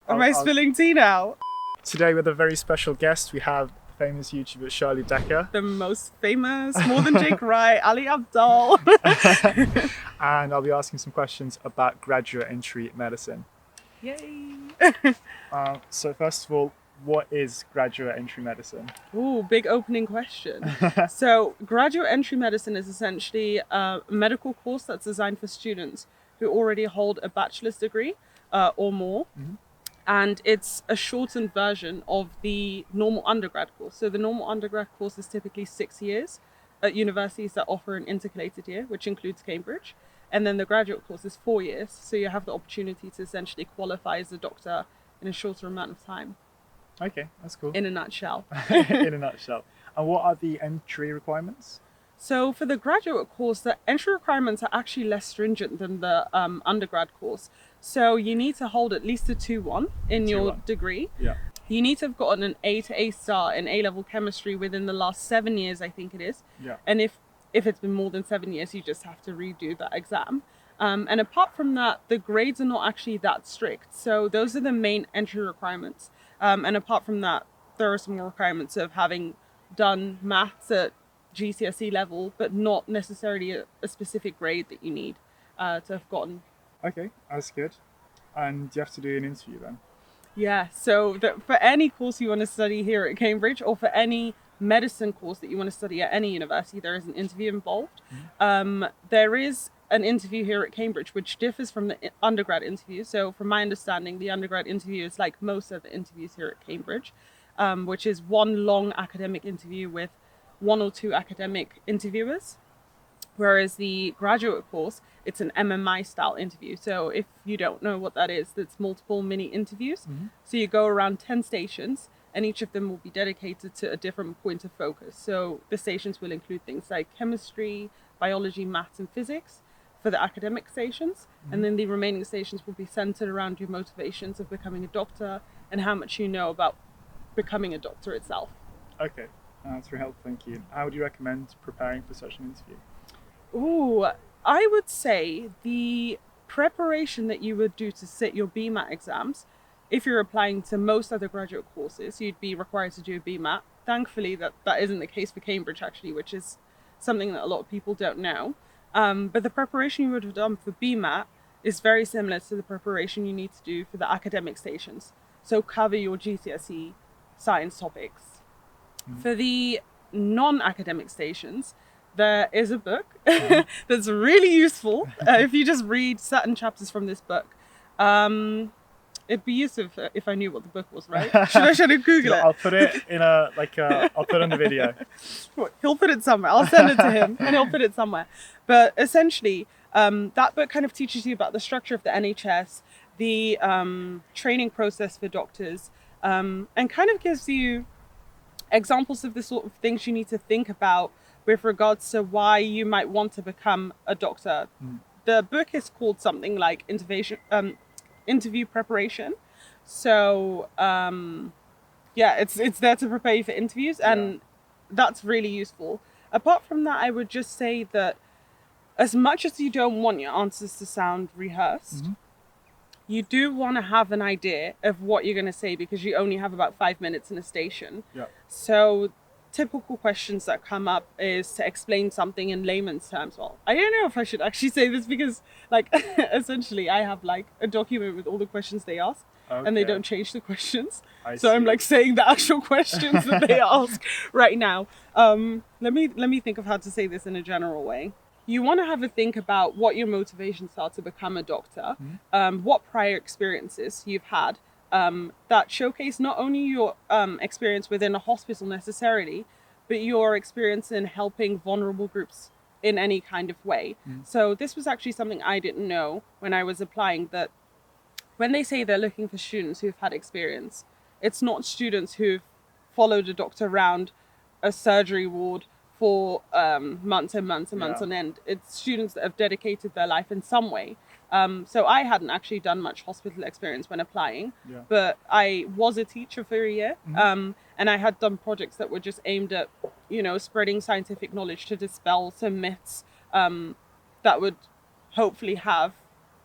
Am I spilling tea now? Today with a very special guest, we have famous YouTuber Shirley Bekker. The most famous, more than Jake Wright, Ali Abdul. And I'll be asking some questions about graduate entry medicine. Yay! So first of all, what is graduate entry medicine? Ooh, big opening question. So graduate entry medicine is essentially a medical course that's designed for students who already hold a bachelor's degree or more. Mm-hmm. And it's a shortened version of the normal undergrad course. So the normal undergrad course is typically 6 years at universities that offer an intercalated year, which includes Cambridge. And then the graduate course is 4 years. So you have the opportunity to essentially qualify as a doctor in a shorter amount of time. Okay, that's cool. In a nutshell. In a nutshell. And what are the entry requirements? So for the graduate course, the entry requirements are actually less stringent than the undergrad course. So you need to hold at least a 2-1 in your degree. Yeah. You need to have gotten an A to A star in A-level chemistry within the last 7 years, I think it is. Yeah. And if it's been more than 7 years, you just have to redo that exam. And apart from that, the grades are not actually that strict. So those are the main entry requirements. And apart from that, there are some more requirements of having done maths at GCSE level, but not necessarily a specific grade that you need to have gotten. Okay, that's good. And you have to do an interview then? Yeah, so for any course you want to study here at Cambridge, or for any medicine course that you want to study at any university, there is an interview involved. Mm-hmm. There is an interview here at Cambridge, which differs from the undergrad interview. So from my understanding, the undergrad interview is like most of the interviews here at Cambridge, which is one long academic interview with 1 or 2 academic interviewers. Whereas the graduate course, it's an MMI style interview. So if you don't know what that is, that's multiple mini interviews. Mm-hmm. So you go around 10 stations and each of them will be dedicated to a different point of focus. So the stations will include things like chemistry, biology, maths and physics for the academic stations. Mm-hmm. And then the remaining stations will be centered around your motivations of becoming a doctor and how much you know about becoming a doctor itself. Okay, that's very helpful, thank you. How would you recommend preparing for such an interview? Ooh, I would say the preparation that you would do to sit your BMAT exams, if you're applying to most other graduate courses, you'd be required to do a BMAT. Thankfully, that isn't the case for Cambridge, actually, which is something that a lot of people don't know. But the preparation you would have done for BMAT is very similar to the preparation you need to do for the academic stations. So cover your GCSE science topics. Mm-hmm. For the non-academic stations, there is a book that's really useful if you just read certain chapters from this book. It'd be useful if I knew what the book was, right? Should I Google it? I'll put it in I'll put it on the video. He'll put it somewhere. I'll send it to him and he'll put it somewhere. But essentially, that book kind of teaches you about the structure of the NHS, the training process for doctors, and kind of gives you examples of the sort of things you need to think about with regards to why you might want to become a doctor. The book is called something like interview preparation. So it's there to prepare you for interviews, and that's really useful. Apart from that, I would just say that as much as you don't want your answers to sound rehearsed, you do want to have an idea of what you're going to say, because you only have about 5 minutes in a station. So typical questions that come up is to explain something in layman's terms. Well, I don't know if I should actually say this, because essentially I have a document with all the questions they ask, and they don't change the questions. So I'm saying the actual questions that they ask right now. Let me think of how to say this in a general way. You want to have a think about what your motivations are to become a doctor, what prior experiences you've had, that showcase not only your experience within a hospital necessarily, but your experience in helping vulnerable groups in any kind of way. So this was actually something I didn't know when I was applying, that when they say they're looking for students who've had experience, it's not students who've followed a doctor around a surgery ward for months and months and months on end. It's students that have dedicated their life in some way. So I hadn't actually done much hospital experience when applying, but I was a teacher for a year, and I had done projects that were just aimed at, spreading scientific knowledge to dispel some myths that would hopefully have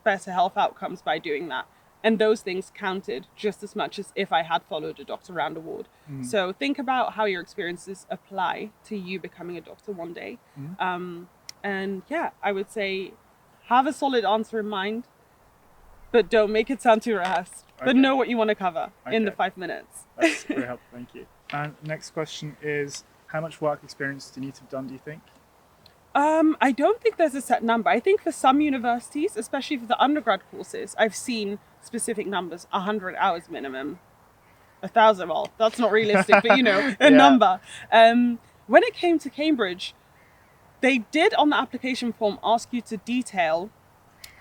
better health outcomes by doing that. And those things counted just as much as if I had followed a Dr. Round Award. So think about how your experiences apply to you becoming a doctor one day. And yeah, I would say have a solid answer in mind, but don't make it sound too rehearsed. But know what you want to cover in the 5 minutes. That's very helpful, thank you. And next question is, how much work experience do you need to have done, do you think? I don't think there's a set number. I think for some universities, especially for the undergrad courses, I've seen specific numbers, 100 hours minimum, 1,000, well, that's not realistic, but a number. When it came to Cambridge, they did on the application form ask you to detail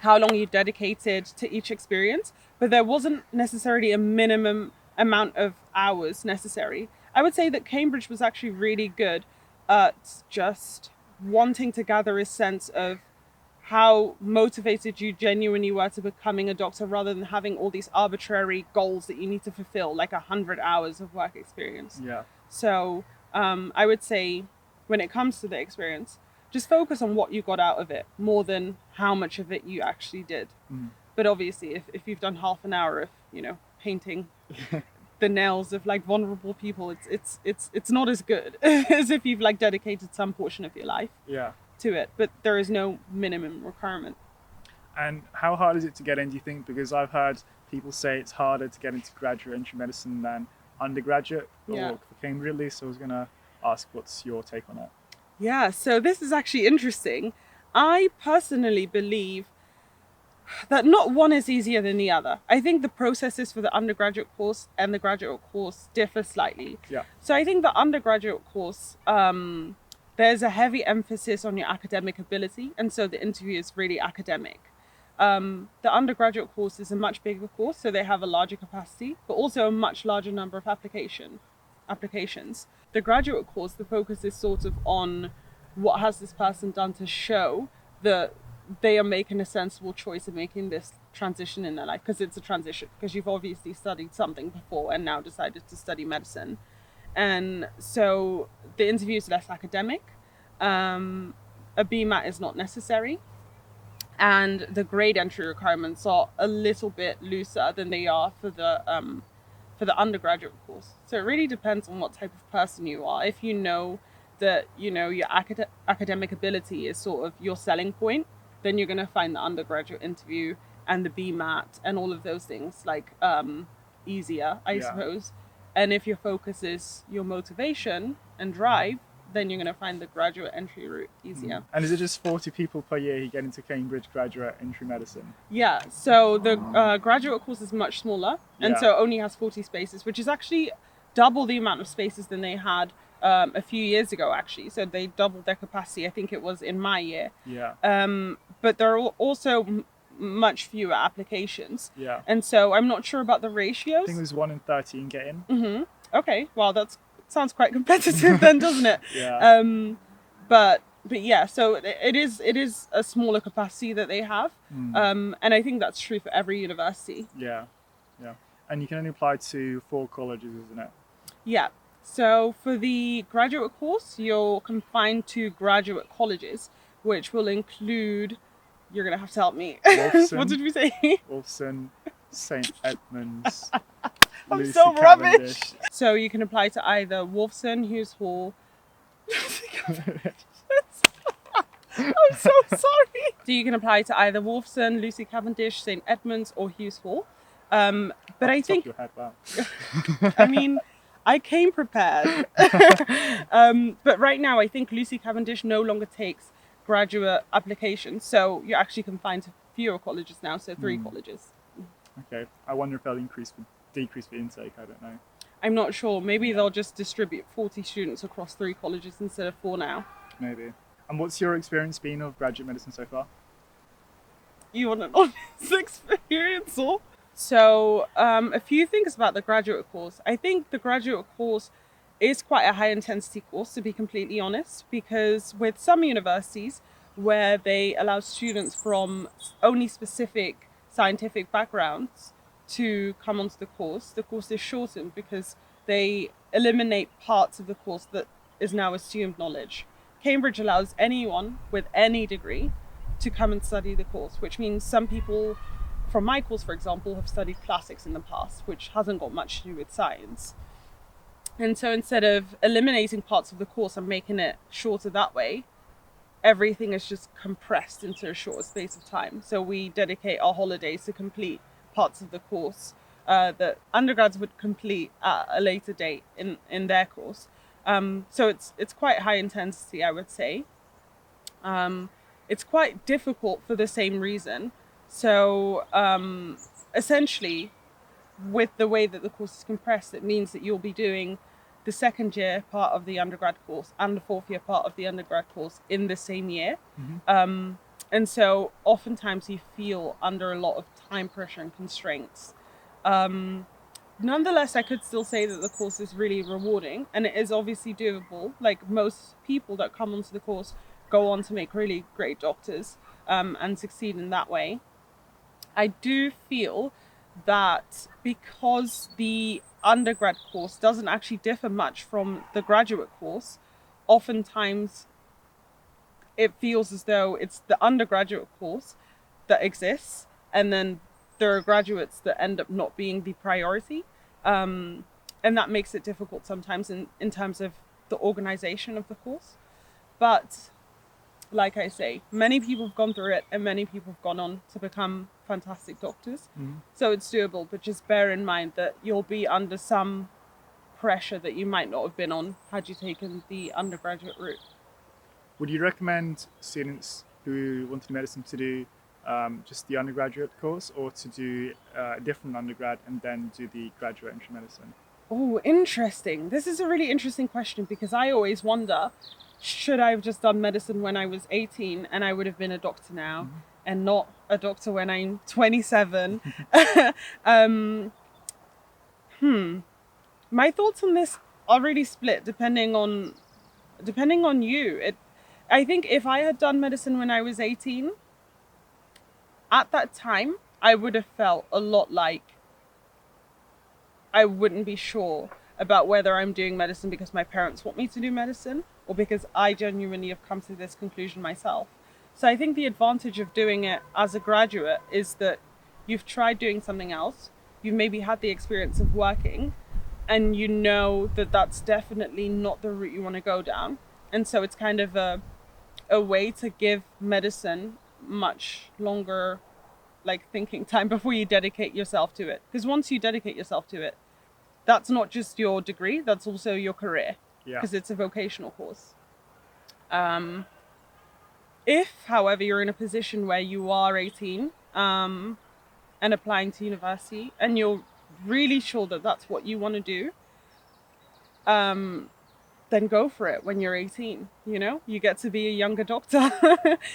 how long you dedicated to each experience, but there wasn't necessarily a minimum amount of hours necessary. I would say that Cambridge was actually really good at just wanting to gather a sense of how motivated you genuinely were to becoming a doctor, rather than having all these arbitrary goals that you need to fulfill, like 100 hours of work experience. So I would say when it comes to the experience, just focus on what you got out of it more than how much of it you actually did. But obviously if you've done half an hour of painting the nails of like vulnerable people, it's not as good as if you've like dedicated some portion of your life to it. But there is no minimum requirement. And how hard is it to get in, do you think? Because I've heard people say it's harder to get into graduate entry medicine than undergraduate, or for Cambridge at least. So I was going to ask, what's your take on it? Yeah, so this is actually interesting. I personally believe that not one is easier than the other. I think the processes for the undergraduate course and the graduate course differ slightly. So I think the undergraduate course, there's a heavy emphasis on your academic ability, and so the interview is really academic. The undergraduate course is a much bigger course, so they have a larger capacity, but also a much larger number of applications. The graduate course, the focus is sort of on what has this person done to show that they are making a sensible choice of making this transition in their life, because it's a transition, because you've obviously studied something before and now decided to study medicine. And so the interview is less academic. A BMAT is not necessary. And the grade entry requirements are a little bit looser than they are for the undergraduate course. So it really depends on what type of person you are. If you know that your academic ability is sort of your selling point, then you're going to find the undergraduate interview and the BMAT and all of those things like easier, I suppose. And if your focus is your motivation and drive, then you're going to find the graduate entry route easier. And is it just 40 people per year who get into Cambridge graduate entry medicine? Yeah, so the graduate course is much smaller, and so only has 40 spaces, which is actually double the amount of spaces than they had a few years ago, actually. So they doubled their capacity, I think it was in my year. But there are also much fewer applications. And so I'm not sure about the ratios. I think it was 1 in 13 get in. Okay, well, that sounds quite competitive then, doesn't it? But yeah, so it is a smaller capacity that they have. And I think that's true for every university. And you can only apply to 4 colleges, isn't it? Yeah. So for the graduate course, you're confined to graduate colleges, which will include, you're going to have to help me. Wolfson, what did we say? Wolfson, St. Edmunds. I'm Lucy so Cavendish. rubbish. So you can apply to either Wolfson, Hughes Hall. I'm so sorry. So you can apply to either Wolfson, Lucy Cavendish, St. Edmunds, or Hughes Hall. But I think, your head, wow. I mean, I came prepared. But right now, I think Lucy Cavendish no longer takes graduate applications. So you're actually confined to fewer colleges now, so 3 colleges. Okay. I wonder if they'll decrease the intake, I don't know. I'm not sure. Maybe they'll just distribute 40 students across 3 colleges instead of 4 now. Maybe. And what's your experience been of graduate medicine so far? You want an honest experience, or? So a few things about the graduate course. I think the graduate course is quite a high intensity course, to be completely honest, because with some universities where they allow students from only specific scientific backgrounds to come onto the course is shortened because they eliminate parts of the course that is now assumed knowledge. Cambridge allows anyone with any degree to come and study the course, which means some people from my course, for example, have studied classics in the past, which hasn't got much to do with science. And so instead of eliminating parts of the course and making it shorter that way, everything is just compressed into a shorter space of time. So we dedicate our holidays to complete parts of the course that undergrads would complete at a later date in their course. So it's quite high intensity, I would say. It's quite difficult for the same reason. So essentially, with the way that the course is compressed, it means that you'll be doing the second year part of the undergrad course and the fourth year part of the undergrad course in the same year. And so oftentimes you feel under a lot of time pressure and constraints. Nonetheless, I could still say that the course is really rewarding, and it is obviously doable. Like, most people that come onto the course go on to make really great doctors and succeed in that way. I do feel that because the undergrad course doesn't actually differ much from the graduate course, oftentimes it feels as though it's the undergraduate course that exists, and then there are graduates that end up not being the priority. And that makes it difficult sometimes in terms of the organization of the course. But like I say, many people have gone through it, and many people have gone on to become fantastic doctors. So it's doable, but just bear in mind that you'll be under some pressure that you might not have been on had you taken the undergraduate route. Would you recommend students who want to do medicine to do just the undergraduate course, or to do a different undergrad and then do the graduate entry medicine? Oh, interesting. This is a really interesting question, because I always wonder, should I have just done medicine when I was 18 and I would have been a doctor now, and not a doctor when I'm 27? My thoughts on this are really split depending on you. I think if I had done medicine when I was 18, at that time, I would have felt a lot like I wouldn't be sure about whether I'm doing medicine because my parents want me to do medicine, or because I genuinely have come to this conclusion myself. So I think the advantage of doing it as a graduate is that you've tried doing something else, you've maybe had the experience of working, and you know that that's definitely not the route you want to go down. And so it's kind of a way to give medicine much longer thinking time before you dedicate yourself to it. Because once you dedicate yourself to it, that's not just your degree, that's also your career. Because it's a vocational course. If, however, you're in a position where you are 18 and applying to university, and you're really sure that that's what you want to do, then go for it when you're 18. You get to be a younger doctor.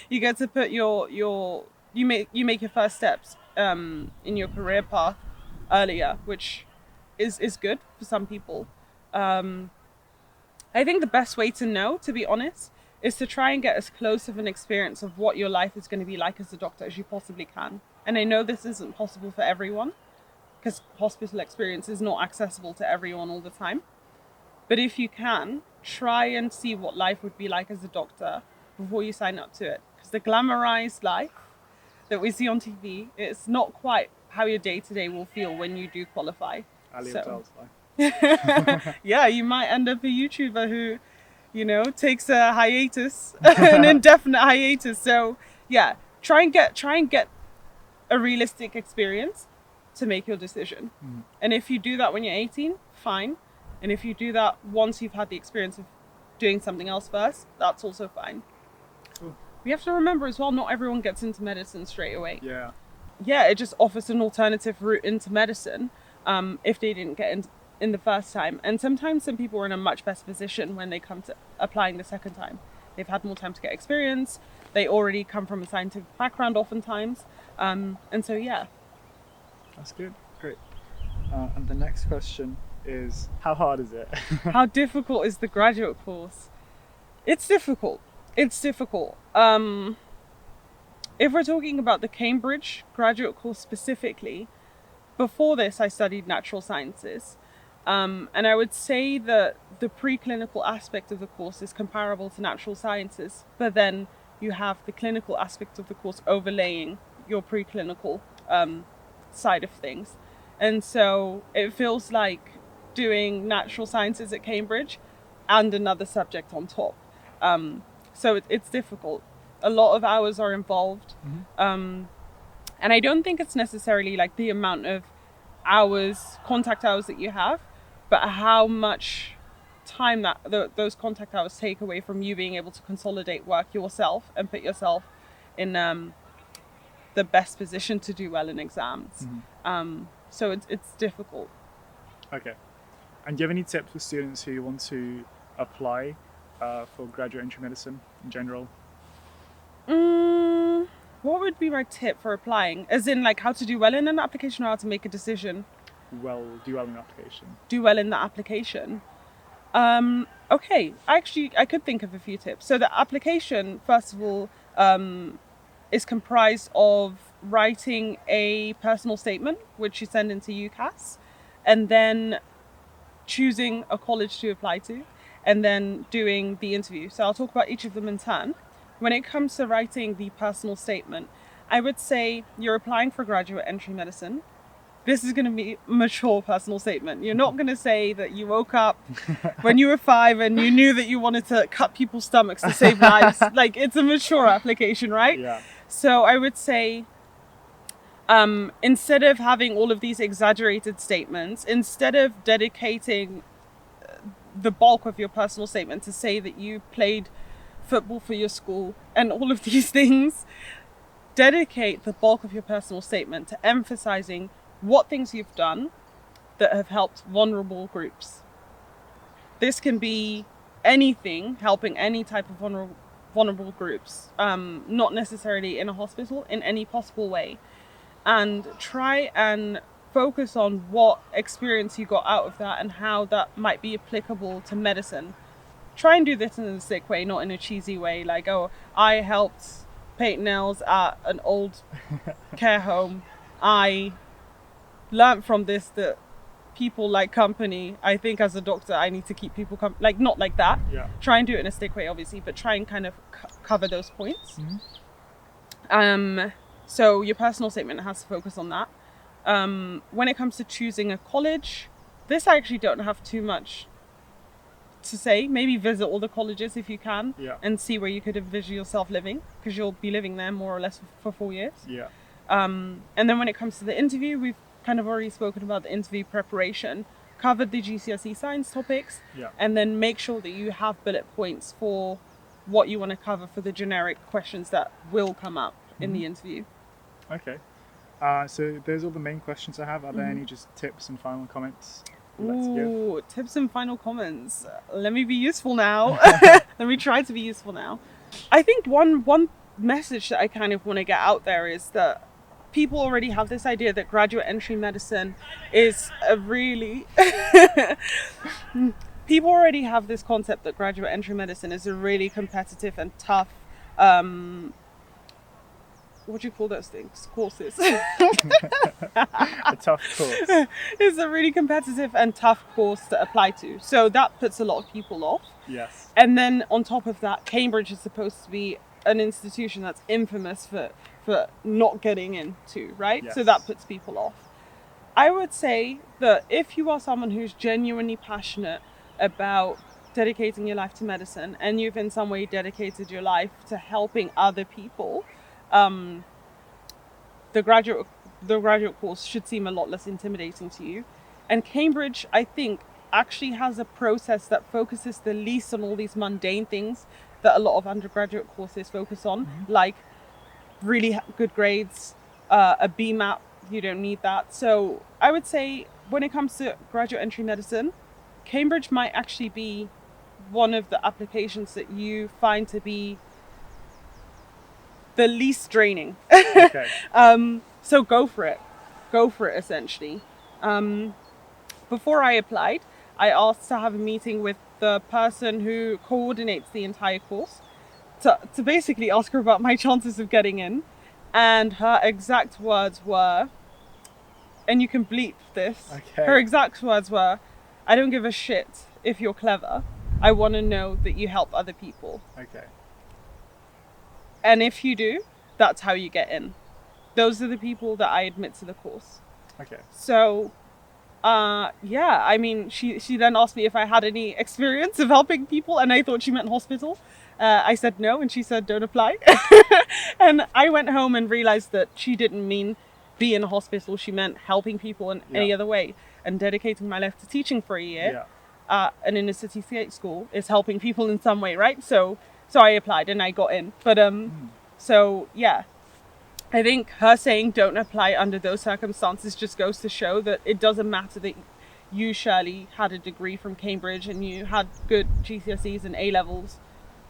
You get to put you make your first steps in your career path earlier, which is good for some people. I think the best way to know, to be honest, is to try and get as close of an experience of what your life is going to be like as a doctor as you possibly can. And I know this isn't possible for everyone, because hospital experience is not accessible to everyone all the time. But if you can, try and see what life would be like as a doctor before you sign up to it. Because the glamorized life that we see on TV, it's not quite how your day-to-day will feel when you do qualify. Ali Abdal's life. Yeah, you might end up a YouTuber who, takes a hiatus, an indefinite hiatus. So yeah, try and get a realistic experience to make your decision. And if you do that when you're 18, fine. And if you do that once you've had the experience of doing something else first, that's also fine. Cool. We have to remember as well, not everyone gets into medicine straight away. Yeah, it just offers an alternative route into medicine if they didn't get in the first time. And sometimes some people are in a much better position when they come to applying the second time. They've had more time to get experience. They already come from a scientific background oftentimes. And so, yeah. That's good. Great. And the next question is, how hard is it? How difficult is the graduate course? It's difficult. If we're talking about the Cambridge graduate course specifically, before this I studied natural sciences. And I would say that the preclinical aspect of the course is comparable to natural sciences, but then you have the clinical aspect of the course overlaying your preclinical side of things. And so it feels like doing natural sciences at Cambridge and another subject on top. So it's difficult. A lot of hours are involved. And I don't think it's necessarily like the amount of contact hours that you have, but how much time that those contact hours take away from you being able to consolidate work yourself and put yourself in the best position to do well in exams. So it's difficult. Okay. And do you have any tips for students who want to apply for graduate entry medicine in general? What would be my tip for applying? As in, like, how to do well in an application or how to make a decision? Do well in the application. Do well in the application. Okay, I could think of a few tips. So the application, first of all, is comprised of writing a personal statement, which you send into UCAS, and then choosing a college to apply to, and then doing the interview. So I'll talk about each of them in turn. When it comes to writing the personal statement, I would say you're applying for graduate entry medicine. This is going to be a mature personal statement. You're not going to say that you woke up when you were 5 and you knew that you wanted to cut people's stomachs to save lives. Like, it's a mature application, right? Yeah. So I would say, instead of having all of these exaggerated statements, instead of dedicating the bulk of your personal statement to say that you played football for your school and all of these things, dedicate the bulk of your personal statement to emphasizing what things you've done that have helped vulnerable groups. This can be anything, helping any type of vulnerable groups, not necessarily in a hospital, in any possible way. And try and focus on what experience you got out of that and how that might be applicable to medicine. Try and do this in a sick way, not in a cheesy way, like, oh, I helped paint nails at an old care home. I learned from this that people like company. I think as a doctor, I need to keep people like, not like that. Yeah. Try and do it in a sick way, obviously, but try and kind of cover those points. So your personal statement has to focus on that. When it comes to choosing a college, this I actually don't have too much to say. Maybe visit all the colleges if you can, and see where you could envision yourself living, because you'll be living there more or less for 4 years. And then when it comes to the interview, we've kind of already spoken about the interview preparation, covered the GCSE science topics, and then make sure that you have bullet points for what you want to cover for the generic questions that will come up in the interview. Okay. So there's all the main questions I have. Are there any just tips and final comments? Ooh, tips and final comments. Let me be useful now. Let me try to be useful now. I think one message that I kind of want to get out there is that people already have this idea that graduate entry medicine is a really... People already have this concept that graduate entry medicine is a really competitive and tough... what do you call those things? Courses. A tough course. It's a really competitive and tough course to apply to. So that puts a lot of people off. Yes. And then on top of that, Cambridge is supposed to be an institution that's infamous for not getting into, right? Yes. So that puts people off. I would say that if you are someone who's genuinely passionate about dedicating your life to medicine, and you've in some way dedicated your life to helping other people, the graduate course should seem a lot less intimidating to you. And Cambridge, I think, actually has a process that focuses the least on all these mundane things that a lot of undergraduate courses focus on, like really good grades, a BMAT. You don't need that. So I would say when it comes to graduate entry medicine, Cambridge might actually be one of the applications that you find to be the least draining. Okay. So go for it essentially. Before I applied, I asked to have a meeting with the person who coordinates the entire course to basically ask her about my chances of getting in. And her exact words were, and you can bleep this, her exact words were, I don't give a shit if you're clever. I want to know that you help other people. Okay. And if you do, that's how you get in. those are the people that I admit to the course. Okay. So, yeah, I mean, she then asked me if I had any experience of helping people, and I thought she meant hospital. I said no, and she said don't apply. And I went home and realized that she didn't mean be in a hospital. She meant helping people in any other way, and dedicating my life to teaching for a year. An inner city state school is helping people in some way, right? So I applied and I got in. But so yeah, I think her saying don't apply under those circumstances just goes to show that it doesn't matter that you, Shirley, had a degree from Cambridge and you had good GCSEs and A levels.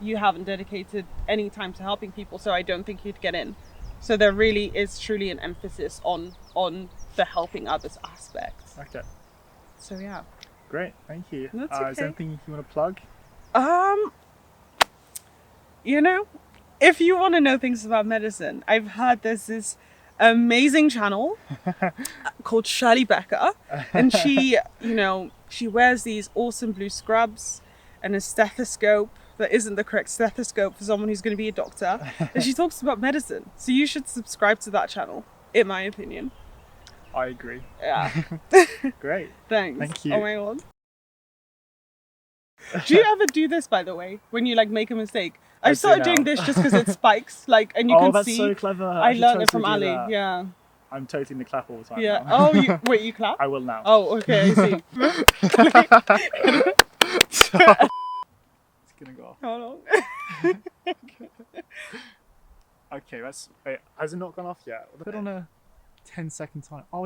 You haven't dedicated any time to helping people, so I don't think you'd get in. So there really is truly an emphasis on the helping others aspect. Okay. So yeah. Great, thank you. That's Is there anything you want to plug? You know, if you want to know things about medicine, I've heard there's this amazing channel called Shirley Bekker, and she, you know, she wears these awesome blue scrubs and a stethoscope that isn't the correct stethoscope for someone who's going to be a doctor, and she talks about medicine. So you should subscribe to that channel, in my opinion. I agree. Yeah. Great. Thanks. Thank you. Oh my god. Do you ever do this, by the way, when you like make a mistake? I started doing this just because it spikes, like, and you can that's see. so clever. I learned it from totally do Ali. that. Yeah. I'm totally in the clap all the time. Yeah. Now. Oh, wait, you clap? I will now. Oh, okay. I see. It's gonna go off. How long? Okay, wait, has it not gone off yet? Put on a 10-second time. Oh,